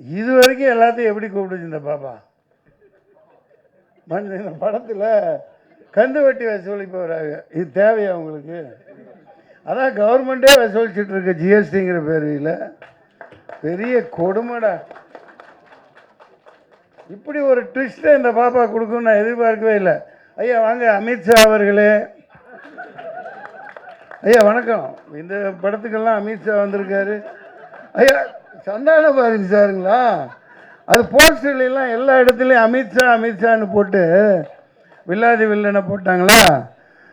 இது வரைக்கும் எல்லாத்தையும் எப்படி கூப்பிடுச்சு இந்த பாப்பா? இந்த படத்தில் கந்து வட்டி வசூலிப்பவராக. இது தேவையா உங்களுக்கு? அதான் கவர்மெண்ட்டே வசூலிச்சுட்டு இருக்கு ஜிஎஸ்டிங்கிற பேரில். பெரிய கொடுமைடா. இப்படி ஒரு ட்விஸ்ட்டை இந்த பாப்பா கொடுக்குன்னு நான் எதிர்பார்க்கவே இல்லை. ஐயா வாங்க, அமித்ஷா அவர்களே. ஐயா வணக்கம். இந்த படத்துக்கெல்லாம் அமித்ஷா வந்திருக்காரு. ஐயா சந்தான பாரதி சாருங்களா? அது போஸ்டர்லாம் எல்லா இடத்துலையும் அமித்ஷா அமித்ஷான்னு போட்டு வில்லாதி வில்லனை போட்டாங்களா?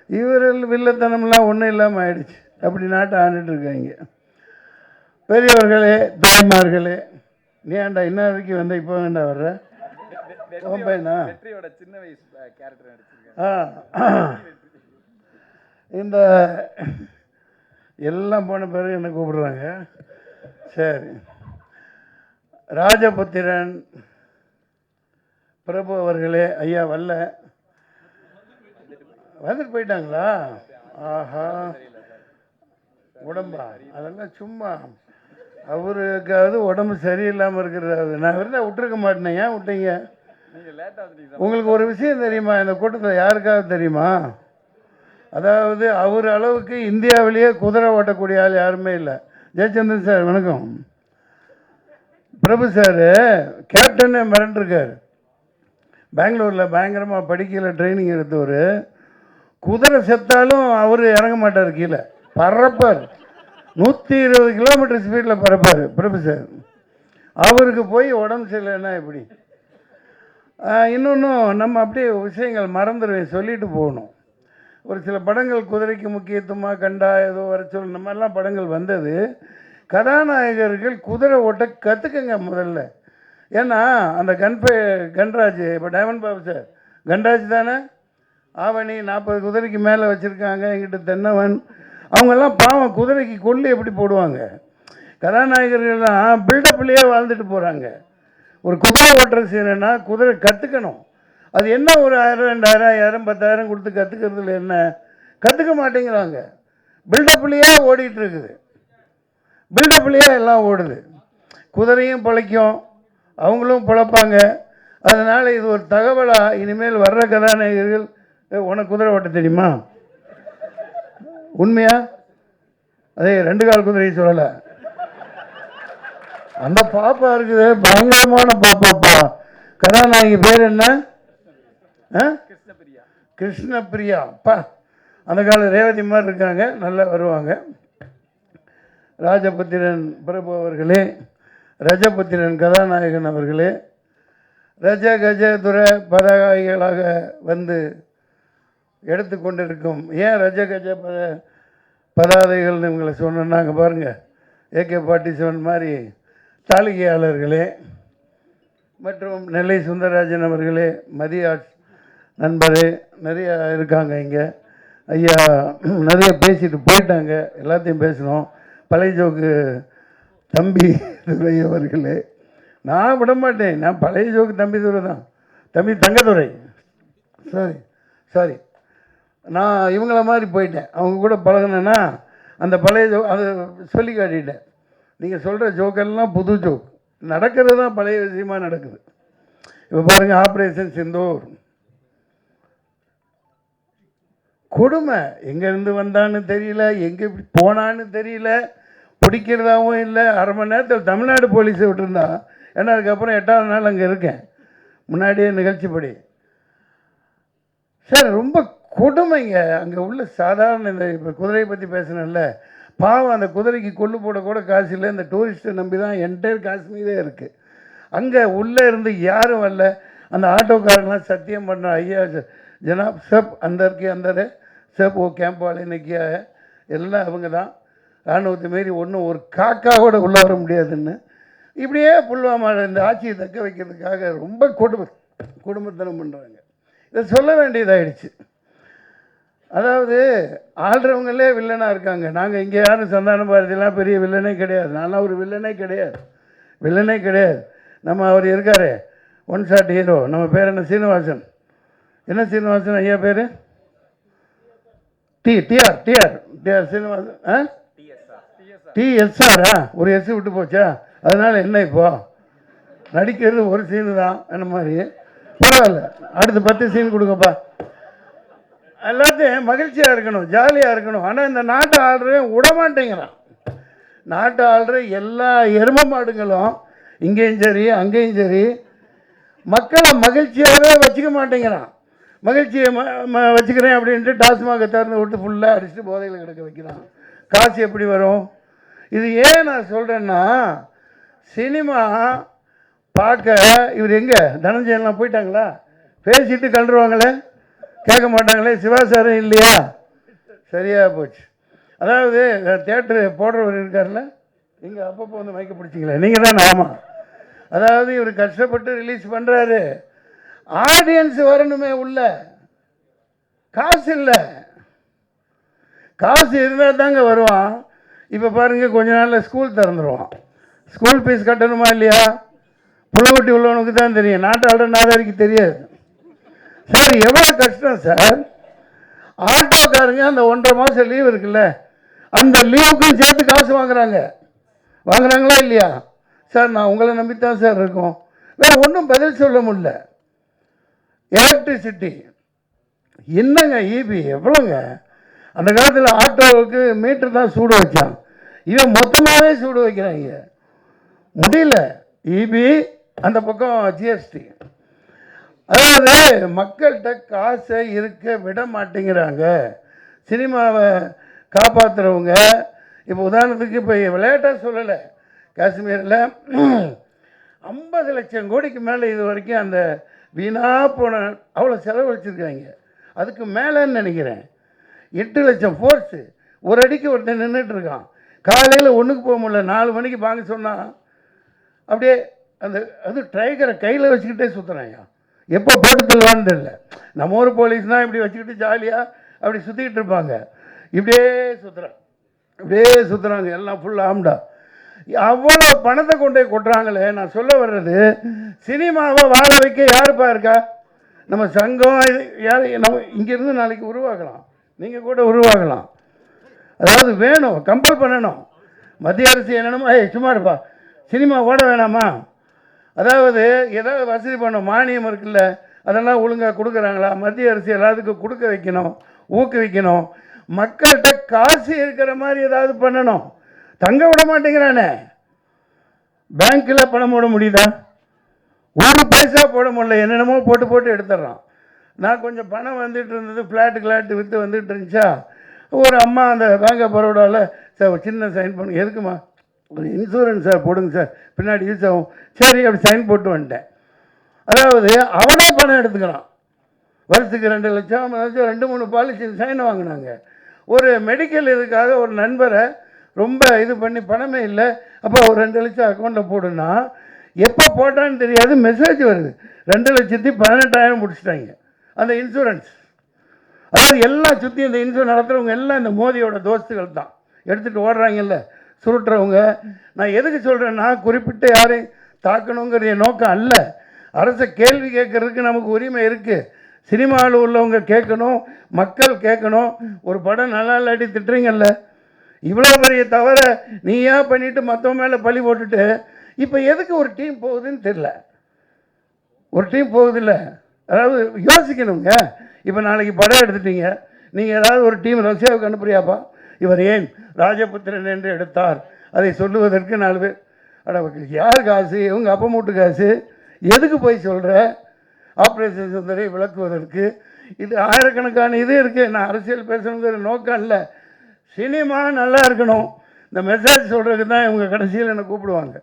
இவர்கள் வில்லத்தனம்லாம் ஒன்றும் இல்லாமல் ஆயிடுச்சு. அப்படி நாட்டை ஆண்டுட்டு இருக்காங்க. பெரியவர்களே, தாய்மார்களே, நீ ஏன்டா இன்ன வரைக்கும் வந்த இப்போ வேண்டா வர்ற? பையனா? சின்ன வயசு இந்த எல்லாம் போன பிறகு என்ன கூப்பிடுறாங்க. சரி, ராஜபுத்திரன் பிரபு அவர்களே. ஐயா வரல, வந்துட்டு போயிட்டாங்களா? ஆஹா, உடம்பா? அதெல்லாம் சும்மா அவருக்காவது உடம்பு சரியில்லாமல் இருக்கிறது. நான் இருந்தால் விட்டுருக்க மாட்டேன். ஏன் விட்டீங்க? உங்களுக்கு ஒரு விஷயம் தெரியுமா? இந்த கூட்டத்தில் யாருக்காவது தெரியுமா? அதாவது அவர் அளவுக்கு இந்தியாவிலேயே குதிரை ஓட்டக்கூடிய ஆள் யாருமே இல்லை. ஜெயச்சந்திரன் சார் வணக்கம். பிரபு சார் கேப்டனே மிரண்டிருக்கார். பெங்களூரில் பயங்கரமாக படிக்கல ட்ரைனிங் எடுத்தவர். குதிரை செத்தாலும் அவர் இறங்க மாட்டார், கீழே பறப்பார். 120 கிலோமீட்டர் ஸ்பீடில் பறப்பார் பிரபு சார். அவருக்கு போய் உடம்பு சரியில்லைன்னா எப்படி? இன்னொன்றும் நம்ம அப்படியே விஷயங்கள் மறந்துடுவேன், சொல்லிட்டு போகணும். ஒரு சில படங்கள் குதிரைக்கு முக்கியத்துவமாக கண்டா ஏதோ வர சொல், இந்த மாதிரிலாம் படங்கள் வந்தது. கதாநாயகர்கள் குதிரை ஓட்ட கற்றுக்குங்க முதல்ல. ஏன்னா அந்த கன்ராஜ், இப்போ டைமண்ட் பாபு சார் கன்ராஜ் தானே, ஆவணி 40 குதிரைக்கு மேலே வச்சுருக்காங்க. எங்கிட்ட தென்னவன், அவங்கெல்லாம் பாவம் குதிரைக்கு கொல்லி எப்படி போடுவாங்க. கதாநாயகர்கள்லாம் பில்டப்லேயே வாழ்ந்துட்டு போகிறாங்க. ஒரு குதிரை ஓட்டுற சீனா குதிரை கற்றுக்கணும். அது என்ன ஒரு 1000 2000 1000 10,000 கொடுத்து கற்றுக்கிறதுல என்ன? கற்றுக்க மாட்டேங்கிறாங்க. பில்டப்லேயே ஓடிட்டு இருக்குது. பில்டப்லேயே எல்லாம் ஓடுது. குதிரையும் பிழைக்கும், அவங்களும் பிழைப்பாங்க. அதனால் இது ஒரு தகவலாக இனிமேல் வர்ற கதாநாயகர்கள், உனக்கு குதிரை ஓட்ட தெரியுமா? உண்மையா? அதே 2 கால் குதிரையை சொல்லலை. அந்த பாப்பா இருக்குது, பயங்கரமான பாப்பாப்பா. கதாநாயகி பேர் என்ன? கிருஷ்ணபிரியா. அப்பா, அந்த கால ரேவதி மாதிரி இருக்காங்க, நல்லா வருவாங்க. ராஜபுத்திரன் பிரபு அவர்களே, ரஜபுத்திரன் கதாநாயகன் அவர்களே, ரஜ கஜ துர பதாகைகளாக வந்து எடுத்துக்கொண்டிருக்கும். ஏன் ரஜ கஜ பதாதைகள்னு இவங்களை சொன்னாங்க பாருங்கள். AK-47 மாதிரி தாளிகையாளர்களே மற்றும் நெல்லை சுந்தரராஜன் அவர்களே, மதிய நண்பரே, நிறைய இருக்காங்க இங்கே. ஐயா நிறைய பேசிட்டு போயிட்டாங்க, எல்லாத்தையும் பேசணும். பழைய ஜோக்கு தம்பி துரை அவர்களே, நான் விட மாட்டேன். நான் பழைய ஜோக்கு தம்பி துரை தான், தம்பி தங்கதுரை. சாரி நான் இவங்கள மாதிரி போயிட்டேன். அவங்க கூட பழகினேன்னா அந்த பழைய ஜோக் அதை சொல்லி காட்டிட்டேன். நீங்கள் சொல்கிற ஜோக்கெல்லாம் புது ஜோக், நடக்கிறது தான் பழைய விஷயமாக நடக்குது. இப்போ பாருங்கள், ஆப்ரேஷன் சிந்தூர் கொடுமை. எங்கேருந்து வந்தான்னு தெரியல, எங்கே போனான்னு தெரியல, பிடிக்கிறதாகவும் இல்லை. 1/2 மணி நேரத்தில் தமிழ்நாடு போலீஸை விட்டுருந்தா. ஏன்னா அதுக்கப்புறம் 8ஆவது நாள் அங்கே இருக்கேன், முன்னாடியே நிகழ்ச்சிப்படி. சார் ரொம்ப கொடுமைங்க. அங்கே உள்ள சாதாரண இந்த இப்போ குதிரையை பற்றி பேசினேன்ல, பாவம் அந்த குதிரைக்கு கொள்ளு போட கூட காசு இல்லை. இந்த டூரிஸ்ட்டை நம்பி தான் என்டையர் காஷ்மீரே இருக்குது. அங்கே உள்ளே இருந்து யாரும் வரல. அந்த ஆட்டோக்காரங்களாம் சத்தியம் பண்ணுற, ஐயா ஜனாப் சப் அந்தருக்கு அந்தர் சப் ஓ கேம்ப் வாலே நிற்கியா, எல்லாம் அவங்க தான். இராணுவத்தை மாரி ஒன்றும் ஒரு காக்கா கூட உள்ளே வர முடியாதுன்னு இப்படியே புல்வாமா இந்த ஆட்சியை தக்க வைக்கிறதுக்காக ரொம்ப குடும்பத்தனம் பண்ணுறாங்க. இதை சொல்ல வேண்டியதாகிடுச்சு. அதாவது ஆள்றவங்களே வில்லனாக இருக்காங்க. நாங்கள் இங்கே யாரும் சந்தான பாரதியெல்லாம் பெரிய வில்லனே கிடையாது. நான்லாம் ஒரு வில்லனே கிடையாது. நம்ம அவர் இருக்கார், ஒன் ஷாட் ஹீரோ. நம்ம பேர் என்ன? சீனிவாசன். என்ன சீனிவாசன் ஐயா பேர்? டிஆர் சீனிவாசன். TSR ஒரு எஸ் விட்டு போச்சா? அதனால் என்ன இப்போ நடிக்கிறது ஒரு சீனு தான் என்ன மாதிரி. பரவாயில்ல, அடுத்து 10 சீன் கொடுங்கப்பா. எல்லாத்தையும் மகிழ்ச்சியாக இருக்கணும், ஜாலியாக இருக்கணும். ஆனால் இந்த நாட்டை ஆள்றவன் விடமாட்டேங்கிறான். நாட்டை ஆள்ற எல்லா எரும மாடுங்களும் இங்கேயும் சரி அங்கேயும் சரி மக்களை மகிழ்ச்சியாகவே வச்சுக்க மாட்டேங்கிறான். மகிழ்ச்சியை வச்சுக்கிறேன் அப்படின்ட்டு டாஸ்மாக திறந்து விட்டு ஃபுல்லாக அடிச்சுட்டு போதையில் கிடக்க வைக்கிறான். காசு எப்படி வரும்? இது ஏன் நான் சொல்கிறேன்னா, சினிமா பார்க்க இவர் எங்கே தனஞ்சயன்லாம் போயிட்டாங்களா? பேசிட்டு கண்டுருவாங்களே, கேட்க மாட்டாங்களே. சிவா சாரும் இல்லையா? சரியாக போச்சு. அதாவது தேட்டரு போடுறவர் இருக்கார்ல, நீங்கள் அப்பப்போ வந்து மைக்க பிடிச்சிங்களே, நீங்கள் தான். ஆமாம், அதாவது இவர் கஷ்டப்பட்டு ரிலீஸ் பண்ணுறாரு, ஆடியன்ஸ் வரணுமே உள்ள. காசு இல்லை, காசு இருந்தால் தாங்க வருவான். இப்போ பாருங்கள், கொஞ்ச நாளில் ஸ்கூல் திறந்துடுவான். ஸ்கூல் ஃபீஸ் கட்டணுமா இல்லையா? புள்ளவட்டி உள்ளவனுக்கு தான் தெரியும், நாட்டாளர் நாதாரிக்கு தெரியாது. சார் எவ்வளோ கஷ்டம் சார். ஆட்டோக்காரங்க அந்த 1.5 மாதம் லீவ் இருக்குல்ல, அந்த லீவுக்கும் சேர்த்து காசு வாங்குறாங்களா இல்லையா? சார் நான் உங்களை நம்பித்தான் சார் இருக்கோம். வேறு ஒன்றும் பதில் சொல்ல முடியல. எலக்ட்ரிசிட்டி என்னங்க, இபி எவ்வளோங்க? அந்த காலத்தில் ஆட்டோவுக்கு மீட்டர் தான் சூடு வச்சான், இவன் மொத்தமாகவே சூடு வைக்கிறாங்க. முடியல. இபி அந்த பக்கம் ஜிஎஸ்டி. அதாவது மக்கள்கிட்ட காசை இருக்க விட மாட்டேங்கிறாங்க. சினிமாவை காப்பாற்றுறவங்க இப்போ உதாரணத்துக்கு இப்போ விளையாட்டாக சொல்லலை, காஷ்மீரில் 50 லட்சம் கோடிக்கு மேலே இது வரைக்கும் அந்த வீணாக போன அவ்வளோ செலவழிச்சிருக்காங்க. அதுக்கு மேலேன்னு நினைக்கிறேன் 8 லட்சம் ஃபோர்ஸு. ஒரு அடிக்கு ஒருத்தன் நின்றுட்டுருக்கான். காலையில் ஒன்றுக்கு போக முடியல, 4 மணிக்கு வாங்க சொன்னால் அப்படியே அந்த அது டைகரை கையில் வச்சுக்கிட்டே சுற்றுறாங்க. எப்போ போட்டு தள்ளுவான்னு தெரியல. நம்ம ஊர் போலீஸ்னால் இப்படி வச்சுக்கிட்டு ஜாலியாக அப்படி சுற்றிக்கிட்டு இருப்பாங்க. இப்படியே சுற்றுறாங்க எல்லாம் ஃபுல் ஆம்டா. அவ்வளோ பணத்தை கொண்டே கொட்டுறாங்களே. நான் சொல்ல வர்றது, சினிமாவை வாழ வைக்க யாருப்பா இருக்கா? நம்ம சங்கம் யார் நம்ம இங்கேருந்து நாளைக்கு உருவாக்கலாம், நீங்கள் கூட உருவாகலாம். அதாவது வேணும், கம்பல் பண்ணணும். மத்திய அரசு என்னென்னமோ சும்மா இருப்பா, சினிமா ஓட வேணாமா? அதாவது ஏதாவது வசதி பண்ணணும், மானியம் இருக்குல்ல, அதெல்லாம் ஒழுங்காக கொடுக்குறாங்களா? மத்திய அரசு எல்லாத்துக்கும் கொடுக்க வைக்கணும், ஊக்குவிக்கணும். மக்கள்கிட்ட காசு இருக்கிற மாதிரி ஏதாவது பண்ணணும். தங்க விட மாட்டேங்கிறானே. பேங்க்கில் பணம் போட முடியுதா? 1 பைசா போட முடியல, என்னென்னமோ போட்டு எடுத்துட்றான். நான் கொஞ்சம் பணம் வந்துட்டு இருந்தது, ஃப்ளாட்டு விற்று வந்துட்டு இருந்துச்சா, ஒரு அம்மா அந்த பேங்க் ஆஃப் பரோடாவில், சார் ஒரு சின்ன சைன் பண்ணு. எதுக்குமா? ஒரு இன்சூரன்ஸ் சார் போடுங்க சார், பின்னாடி யூஸ் ஆகும். சரி, அப்படி சைன் போட்டு வந்துட்டேன். அதாவது அவனே பணம் எடுத்துக்கிறான். வருஷத்துக்கு 2 லட்சம் 2-3 பாலிசி சைன் வாங்கினாங்க. ஒரு மெடிக்கல் இதுக்காக ஒரு நண்பரை ரொம்ப இது பண்ணி பணமே இல்லை, அப்போ ஒரு 2 லட்சம் அக்கௌண்ட்டில் போடுன்னா எப்போ போட்டான்னு தெரியாது, மெசேஜ் வருது 2,18,000 முடிச்சிட்டாங்க அந்த இன்சூரன்ஸ். அதாவது எல்லாம் சுற்றி இந்த இன்சூரன்ஸ் நடத்துகிறவங்க எல்லாம் இந்த மோதியோட தோஸ்துகள் தான் எடுத்துகிட்டு ஓடுறாங்கல்ல, சுருட்டுறவங்க. நான் எதுக்கு சொல்கிறேன்னா, குறிப்பிட்ட யாரையும் தாக்கணுங்கிற நோக்கம் அல்ல. அரசை கேள்வி கேட்கறதுக்கு நமக்கு உரிமை இருக்குது. சினிமாவில் உள்ளவங்க கேட்கணும், மக்கள் கேட்கணும். ஒரு படம் நல்லா இல்லாட்டி திட்டுறீங்கல்ல, இவ்வளோ பெரிய தவிர நீயா பண்ணிவிட்டு மற்றவங்க மேலே பழி போட்டுட்டு இப்போ எதுக்கு ஒரு டீம் போகுதுன்னு தெரில. ஒரு டீம் போகுதில்ல, அதாவது யோசிக்கணுங்க. இப்போ நாளைக்கு படம் எடுத்துட்டீங்க, நீங்கள் ஏதாவது ஒரு டீம் ரஷ்யாவுக்கு அனுப்புறியாப்பா? இவர் ஏன் ராஜபுத்திரன் என்று எடுத்தார், அதை சொல்லுவதற்கு 4 பேர். அட யார் காசு? இவங்க அப்பா மூட்டு காசு. எதுக்கு போய் சொல்கிற? ஆப்ரேஷன் சுந்தரை விளக்குவதற்கு. இது ஆயிரக்கணக்கான இது இருக்குது. நான் அரசியல் பேசணுங்கிற நோக்கம் இல்லை. சினிமா நல்லா இருக்கணும், இந்த மெசேஜ் சொல்கிறதுக்கு தான் இவங்க கடைசியில் என்னை கூப்பிடுவாங்க.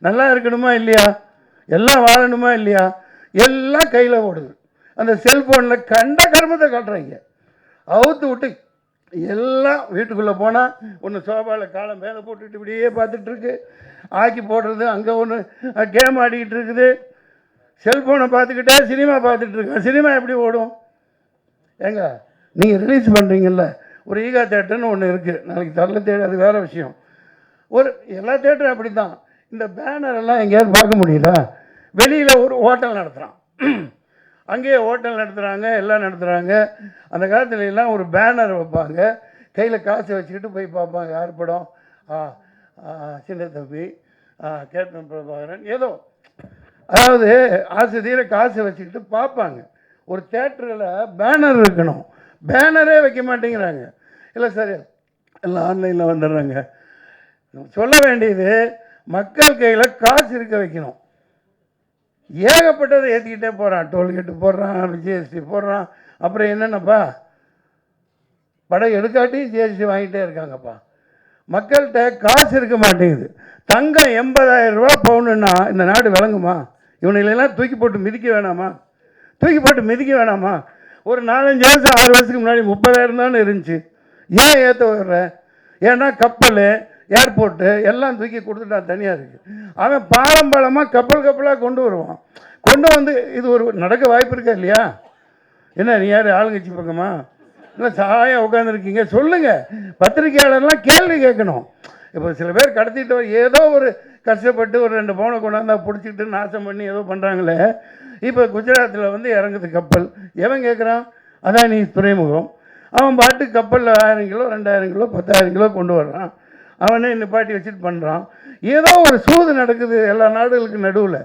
நல்லா இருக்கணுமா இல்லையா? எல்லாம் வாழணுமா இல்லையா? எல்லாம் கையில் ஓடுது. அந்த செல்ஃபோனில் கண்ட கர்மத்தை காட்டுறாங்க. அவுத்து விட்டு எல்லாம் வீட்டுக்குள்ளே போனால் ஒன்று சோபாவில் காலம் மேலே போட்டுட்டு இப்படியே பார்த்துட்ருக்கு. ஆக்கி போடுறது, அங்கே ஒன்று கேம் ஆடிக்கிட்டு இருக்குது. செல்ஃபோனை பார்த்துக்கிட்டே சினிமா பார்த்துட்ருக்கேன். சினிமா எப்படி ஓடும்? ஏங்க, நீங்கள் ரிலீஸ் பண்ணுறீங்கல்ல, ஒரு ஈகா தேட்டர்னு ஒன்று இருக்குது, நாளைக்கு தரல தேட்டர், அது வேறு விஷயம். எல்லா தேட்டரும் அப்படி தான். இந்த பேனரெல்லாம் எங்கேயாவது பார்க்க முடியுதா? வெளியில் ஒரு ஹோட்டல் நடத்துகிறான், அங்கேயே ஹோட்டல் நடத்துகிறாங்க, எல்லாம் நடத்துகிறாங்க. அந்த காலத்துல எல்லாம் ஒரு பேனர் வைப்பாங்க, கையில் காசு வச்சுக்கிட்டு போய் பார்ப்பாங்க. யார் படம்? சின்ன தம்பி, கேப்டன் பிரபாகரன், ஏதோ அதாவது ஆசை தீர காசு வச்சுக்கிட்டு பார்ப்பாங்க. ஒரு தேட்டரில் பேனர் இருக்கணும், பேனரே வைக்க மாட்டேங்கிறாங்க. இல்லை சார் எல்லாம் ஆன்லைனில் வந்துடுறாங்க. சொல்ல வேண்டியது மக்கள் கையில் காசு இருக்க வைக்கணும். ஏகப்பட்டதை ஏற்றிக்கிட்டே போகிறான், டோல்கேட்டு போடுறான், ஜிஎஸ்டி போடுறான். அப்புறம் என்னென்னப்பா படம் எடுக்காட்டி ஜிஎஸ்டி வாங்கிட்டே இருக்காங்கப்பா. மக்கள்கிட்ட காசு இருக்க மாட்டேங்குது. தங்கம் 80,000 ரூபா பவுனுன்னா இந்த நாடு விளங்குமா? இவனையெல்லாம் தூக்கி போட்டு மிதிக்க வேணாமா? தூக்கி போட்டு மிதிக்க வேணாமா? ஒரு 4-5 வருஷம் 6 வருஷத்துக்கு முன்னாடி 30,000 தானே இருந்துச்சு. ஏன் ஏற்ற வர்ற? ஏன்னா கப்பல், ஏர்போர்ட்டு எல்லாம் தூக்கி கொடுத்துட்டான், தனியாக இருக்குது. அவன் பாலமாக கப்பலாக கொண்டு வருவான். கொண்டு வந்து இது ஒரு நடக்க வாய்ப்பு இருக்கா இல்லையா? என்ன நீ யார் ஆளுங்கட்சி பக்கமா? இல்லை சாயம் உட்காந்துருக்கீங்க, சொல்லுங்கள். பத்திரிகையாளர்லாம் கேள்வி கேட்கணும். இப்போ சில பேர் கடத்திட்டு ஏதோ ஒரு கஷ்டப்பட்டு ஒரு 2 பவுனை கொண்டாந்தா பிடிச்சிக்கிட்டு நாசம் பண்ணி ஏதோ பண்ணுறாங்களே. இப்போ குஜராத்தில் வந்து இறங்குது கப்பல். எவன் கேட்குறான்? அதான் நீ துறைமுகம். அவன் பாட்டுக்கு கப்பலில் 1000 கிலோ 2000 கிலோ 10,000 கிலோ கொண்டு வர்றான். அவனே நிப்பாட்டி வச்சுட்டு பண்ணுறான். ஏதோ ஒரு சூது நடக்குது எல்லா நாடுகளுக்கு நடுவில்.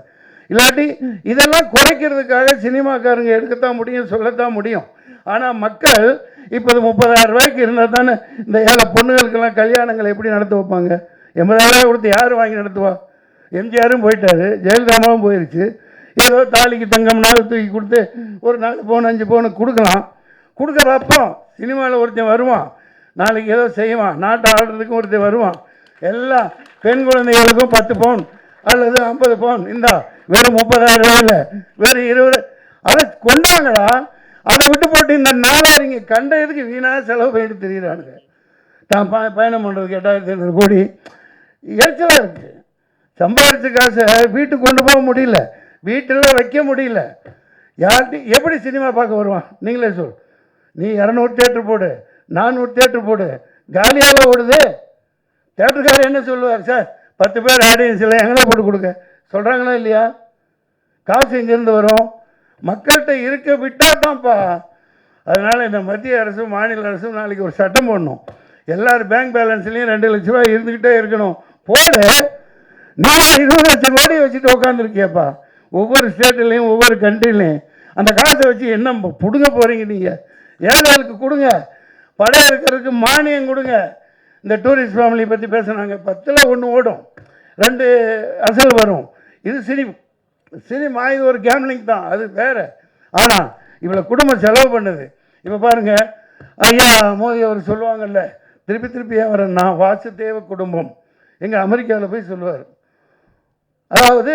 இல்லாட்டி இதெல்லாம் குறைக்கிறதுக்காக சினிமாக்காரங்க எடுக்கத்தான் முடியும், சொல்லத்தான் முடியும். ஆனால் மக்கள் இப்போ 30,000 ரூபாய்க்கு இருந்தால் தானே இந்த ஏழை பொண்ணுகளுக்கெல்லாம் கல்யாணங்களை எப்படி நடத்த வைப்பாங்க? 80,000 ரூபாய் கொடுத்து யார் வாங்கி நடத்துவா? எம்ஜிஆரும் போயிட்டார், ஜெயலலிதாவும் போயிடுச்சு. ஏதோ தாலிக்கு தங்கம் நாள் தூக்கி கொடுத்து ஒரு 4 பவுன் 5 பவுனு கொடுக்கலாம். கொடுக்க பார்ப்போம். சினிமாவில் ஒருத்தன் வருவான், நாளைக்கு ஏதோ செய்வான், நாட்டை ஆடுறதுக்கும் ஒருத்தன் வருவான். எல்லாம் பெண் குழந்தைகளுக்கும் 10 பவுன் அல்லது 50 பவுன். இந்தா வெறும் 30,000 ரூபாயில் வெறும் 20 அதை கொண்டாங்கடா. அதை விட்டு போட்டு இந்த நாளாரிங்க கண்ட இதுக்கு வீணாக செலவு பண்ணிட்டு தெரியுறானுங்க. தான் பயணம் பண்ணுறதுக்கு 8,500 கோடி. எரிச்சலாக இருக்குது. சம்பாதிச்ச காசை வீட்டுக்கு கொண்டு போக முடியல, வீட்டில் வைக்க முடியல. யார்கிட்ட எப்படி சினிமா பார்க்க வருவான்? நீங்களே சொல். நீ 200 தேட்டர் போடு, 400 தேட்டர் போடு, காலியாக ஓடுது. தேட்டருக்காரர் என்ன சொல்லுவார்? சார் 10 பேர் ஆடியன்ஸில் எங்கே போட்டு கொடுக்க சொல்கிறாங்களா இல்லையா? காசு எங்கேருந்து வரும்? மக்கள்கிட்ட இருக்க விட்டால் தான்ப்பா. அதனால் இந்த மத்திய அரசும் மாநில அரசும் நாளைக்கு ஒரு சட்டம் போடணும். எல்லோரும் பேங்க் பேலன்ஸ்லேயும் 2 லட்ச ரூபா இருந்துக்கிட்டே இருக்கணும். போடு. நீ 20 லட்சம் கோடி வச்சுட்டு உட்காந்துருக்கியப்பா. ஒவ்வொரு ஸ்டேட்லேயும் ஒவ்வொரு கண்ட்ரிலையும் அந்த காசை வச்சு என்ன பிடுங்க போகிறீங்க? நீங்கள் ஏழைகளுக்கு கொடுங்க, படம் இருக்கிறதுக்கு மானியம் கொடுங்க. இந்த டூரிஸ்ட் ஃபேமிலி பற்றி பேசுனாங்க. 10ல் 1 ஓடும், 2 அசல் வரும். இது சினிமா, இது ஒரு கேம்லிங் தான், அது வேறு. ஆனால் இவ்வளோ குடும்பம் செலவு பண்ணுது. இப்போ பாருங்கள், ஐயா மோடி அவர் சொல்லுவாங்கல்ல, திருப்பி அவரன்னா வாசுதேவ குடும்பம். எங்கள் அமெரிக்காவில் போய் சொல்லுவார். அதாவது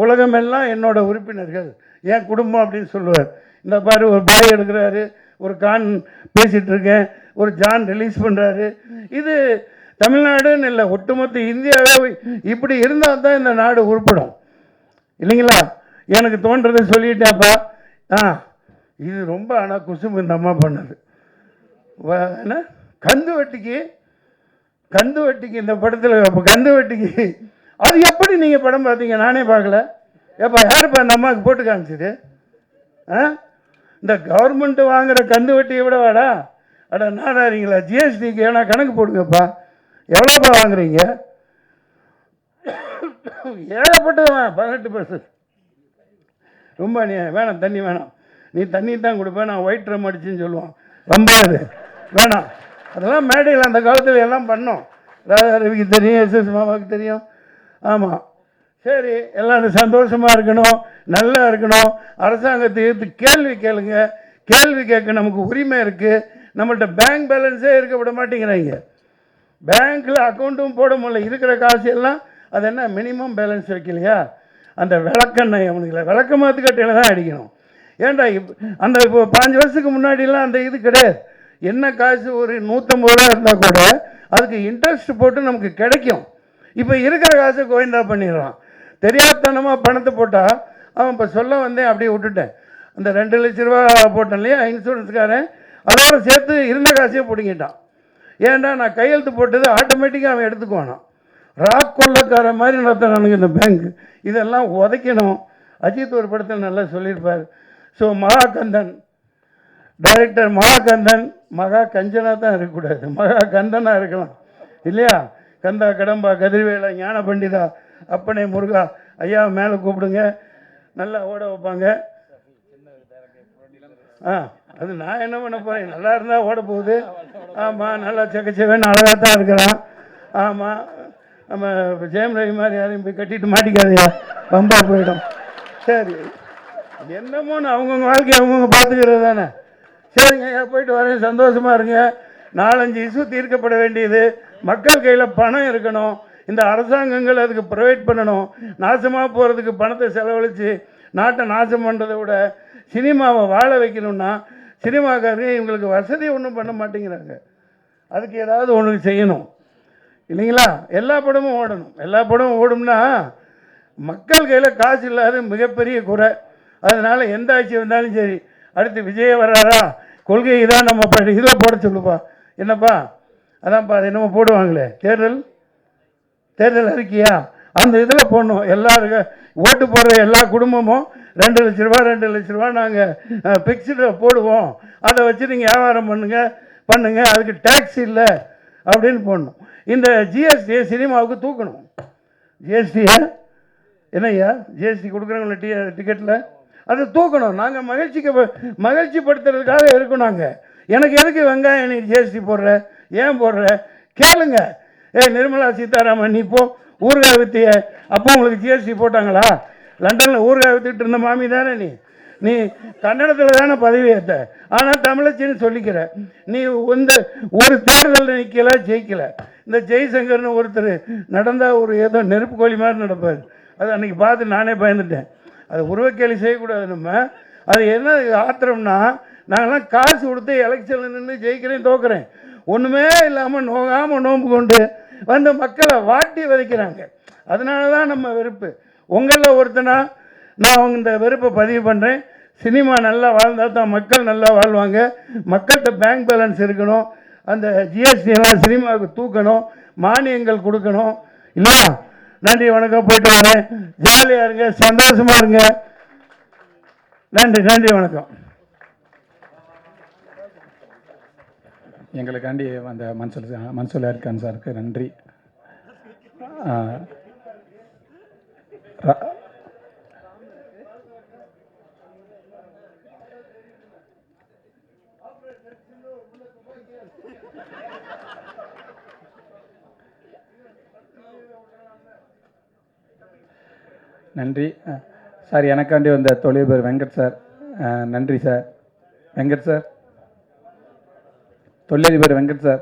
உலகமெல்லாம் என்னோட உறுப்பினர்கள், என் குடும்பம் அப்படின்னு சொல்லுவார். இந்த பாரு ஒரு பாய் எடுக்கிறாரு, ஒரு கான் பேசிகிட்டு இருக்கேன், ஒரு ஜான் ரிலீஸ் பண்ணுறாரு. இது தமிழ்நாடுன்னு இல்லை, ஒட்டுமொத்த இந்தியாவே இப்படி இருந்தால் தான் இந்த நாடு உருப்படும் இல்லைங்களா? எனக்கு தோன்றதை சொல்லிட்டேன்ப்பா. இது ரொம்ப ஆனால் குசும்பு இந்த அம்மா பண்ணது. என்ன கந்து வட்டிக்கு இந்த படத்தில் கந்து வட்டிக்கு அது எப்படி நீங்கள் படம் பார்த்தீங்க? நானே பார்க்கல. ஏப்பா யாருப்பா அந்த அம்மாவுக்கு போட்டு காமிச்சிது? இந்த கவர்மெண்ட்டு வாங்குகிற கந்து வட்டியை விட வாடா. அட நாடாரிங்களா, ஜிஎஸ்டிக்கு ஏன்னா கணக்கு போடுங்கப்பா. எவ்வளோப்பா வாங்குறீங்க? ஏகப்பட்டதுவா 18%. ரொம்ப நீ வேணாம், தண்ணி வேணாம், நீ தண்ணி தான் கொடுப்பேன், நான் ஒயிட் ட்ரம் அடிச்சுன்னு சொல்லுவான். ரொம்ப அது வேணாம். அதெல்லாம் மேடையில் அந்த காலத்தில் எல்லாம் பண்ணோம். ராதாரவிக்கு தெரியும், எஸ்எஸ் மாமாவுக்கு தெரியும். ஆமாம், சரி, எல்லாம் சந்தோஷமாக இருக்கணும், நல்லா இருக்கணும். அரசாங்கத்தை எடுத்து கேள்வி கேளுங்க. கேள்வி கேட்க நமக்கு உரிமை இருக்குது. நம்மள்கிட்ட பேங்க் பேலன்ஸே இருக்க விட மாட்டேங்கிறாங்க. பேங்க்கில் அக்கௌண்ட்டும் போட முடியல. இருக்கிற காசு எல்லாம் அது என்ன மினிமம் பேலன்ஸ் வைக்கலையா? அந்த விளக்கெண்ணெய் அவனுக்கு விளக்கமாத்து கட்டையில் தான் அடிக்கணும். ஏன்டா அந்த இப்போ 5 வருஷத்துக்கு முன்னாடிலாம் அந்த இது கிடையாது. என்ன காசு ஒரு 150 ரூபா இருந்தால் கூட அதுக்கு இன்ட்ரெஸ்ட் போட்டு நமக்கு கிடைக்கும். இப்போ இருக்கிற காசை கோவிந்தா பண்ணிடுறான். தெரியாதனமாக பணத்தை போட்டால் அவன் இப்போ சொல்ல வந்தேன், அப்படியே விட்டுட்டேன். அந்த 2 லட்ச ரூபா போட்டேன் இல்லையா இன்சூரன்ஸுக்காரன், அதோடு சேர்த்து இருந்த காசையே பிடிங்கிட்டான். ஏன்டா நான் கையெழுத்து போட்டது ஆட்டோமேட்டிக்காக அவன் எடுத்துக்குவானான். ராக் கொள்ளக்கார மாதிரி நடத்தினானுங்க இந்த பேங்க். இதெல்லாம் உதைக்கணும். அஜித் ஒரு படத்தில் நல்லா சொல்லியிருப்பார். ஸோ மகாகந்தன் டைரக்டர் மகாகந்தன், மகா கஞ்சனாக தான் இருக்கக்கூடாது, மகா கந்தனாக இருக்கலாம் இல்லையா? கந்தா கடம்பா கதிர்வேலா ஞான பண்டிதா அப்பனே முருகா ஐயா மேலே கூப்பிடுங்க. நல்லா ஓட வைப்பாங்க. அது நான் என்ன பண்ண போகிறேன், நல்லா இருந்தால் ஓட போகுது. ஆமாம், நல்லா செக்கச்சேவன் அழகாக தான் இருக்கிறான். ஆமாம், நம்ம ஜெயம் ரவி மாதிரி யாரையும் போய் கட்டிட்டு மாட்டிக்காதையா, பம்பா போயிடும். சரி, என்னமோன்னு அவங்கவுங்க வாழ்க்கையை அவங்கவுங்க பார்த்துக்கிறது தானே. சரிங்க ஐயா, போயிட்டு வரேன், சந்தோஷமாக இருங்க. 4-5 இஷ்யூ தீர்க்கப்பட வேண்டியது. மக்கள் கையில் பணம் இருக்கணும். இந்த அரசாங்கங்கள் அதுக்கு ப்ரொவைட் பண்ணணும். நாசமாக போகிறதுக்கு பணத்தை செலவழித்து நாட்டை நாசம் பண்ணுறதை விட சினிமாவை வாழ வைக்கணும்னா சினிமாக்காரங்க இவங்களுக்கு வசதி ஒன்றும் பண்ண மாட்டேங்கிறாங்க. அதுக்கு ஏதாவது ஒன்று செய்யணும் இல்லைங்களா? எல்லா படமும் ஓடணும். எல்லா படமும் ஓடும்னா மக்கள் கையில் காசு இல்லாத மிகப்பெரிய குறை. அதனால் எந்த ஆட்சி வந்தாலும் சரி, அடுத்து விஜய் வர்றாரா, கொள்கை தான் நம்ம இதில் போட சொல்லுப்பா. என்னப்பா அதான்ப்பா, அது என்னமோ போடுவாங்களே, தேர்தல் அறிக்கையா, அந்த இதில் போடணும். எல்லாருக்கும் ஓட்டு போடுற எல்லா குடும்பமும் 2 லட்ச ரூபா நாங்கள் ஃபிக்ஸ்டில் போடுவோம். அதை வச்சு நீங்கள் வியாபாரம் பண்ணுங்க, அதுக்கு டேக்ஸ் இல்லை அப்படின்னு போடணும். இந்த ஜிஎஸ்டியை சினிமாவுக்கு தூக்கணும். ஜிஎஸ்டியை என்னய்யா, ஜிஎஸ்டி கொடுக்குறவங்கள டிக்கெட்டில் அதை தூக்கணும். நாங்கள் மகிழ்ச்சிப்படுத்துறதுக்காக இருக்கோம். நாங்கள் எனக்கு எதுக்கு வெங்காயம் நீ ஜிஎஸ்டி போடுற, ஏன் போடுற கேளுங்க. நிர்மலா சீதாராமன், நீ இப்போ ஊறுகாய் வித்திய, அப்போ உங்களுக்கு ஜிஎஸ்டி போட்டாங்களா? லண்டனில் ஊறுகாய் வித்துட்டு இருந்த மாமி தானே நீ கன்னடத்தில் தானே பதவி ஏற்ற, ஆனால் தமிழச்சின்னு சொல்லிக்கிற. நீ ஒரு தேர்தலில் நிற்கலை, ஜெயிக்கலை. இந்த ஜெய்சங்கர்னு ஒருத்தர் நடந்தால் ஏதோ நெருப்பு கோழி மாதிரி நடப்பார். அது அன்றைக்கி பார்த்து நானே பயந்துட்டேன். அது உருவக்கேலி செய்யக்கூடாது. நம்ம அது என்ன ஆத்திரம்னா, நாங்கள்லாம் காசு கொடுத்து எலெக்ஷனில் நின்று ஜெயிக்கிறேன் தோக்குறேன், ஒன்றுமே இல்லாமல் நோகாமல் நோம்பு கொண்டு வந்து மக்களை வாட்டி வதைக்கிறாங்க. அதனால தான் நம்ம வெறுப்பு. உங்களில் ஒருத்தனா நான் இந்த வெறுப்பை பதிவு பண்ணுறேன். சினிமா நல்லா வாழ்ந்தால் தான் மக்கள் நல்லா வாழ்வாங்க. மக்கள்கிட்ட பேங்க் பேலன்ஸ் இருக்கணும். அந்த ஜிஎஸ்டி எல்லாம் சினிமாவுக்கு தூக்கணும், மானியங்கள் கொடுக்கணும் இல்லையா? நன்றி, வணக்கம், போயிட்டு வரேன். ஜாலியாக இருங்க, சந்தோஷமாக இருங்க. நன்றி, வணக்கம். எங்களுக்காண்டி அந்த மன்சூர் அலிகான் சாருக்கு நன்றி. நன்றி சார். எனக்காண்டி வந்த தொழிலதிபர் வெங்கட் சார், நன்றி சார். வெங்கட் சார், தொழிலதிபர் வெங்கட் சார்.